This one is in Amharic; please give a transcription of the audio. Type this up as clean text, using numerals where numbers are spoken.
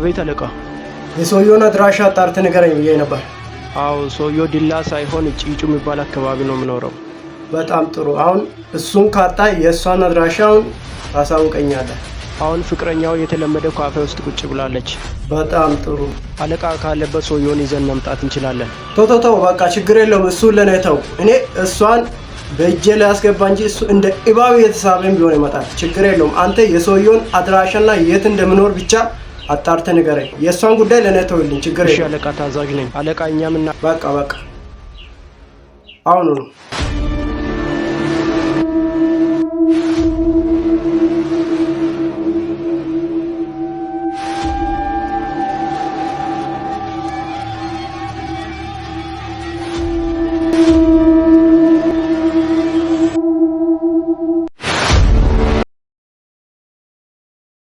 አቤት አለቃ። የሰውየውን አድራሻ አጣርተህ ንገረኝ ብዬ ነበር። አዎ ሰውየው ዲላ ሳይሆን ጭንጩ የሚባል አካባቢ ነው የምኖረው። በጣም ጥሩ። አሁን እሱን ካጣ የእሷን አድራሻውን ታሳውቀኛለህ። አሁን ፍቅረኛው የተለመደው ካፌ ውስጥ ቁጭ ብላለች። በጣም ጥሩ። አለቃ ካለበት ሰውየውን ይዘን መምጣት እንችላለን። ተው በቃ ችግር የለውም። እሱ ለኔ ተው። እኔ እሷን በእጄ ላይ ያስገባ እንጂ እሱ እንደ እባብ የተሳበም ቢሆን ይመጣል። ችግር የለውም። አንተ የሰውየውን አድራሻና የት እንደምኖር ብቻ አጣርተህ ንገረኝ። የእሷን ጉዳይ ለኔ ተውልኝ። ችግር የለውም። እሺ አለቃ፣ ታዛዥ ነኝ። አለቃ እኛም እና በቃ አሁኑ ነው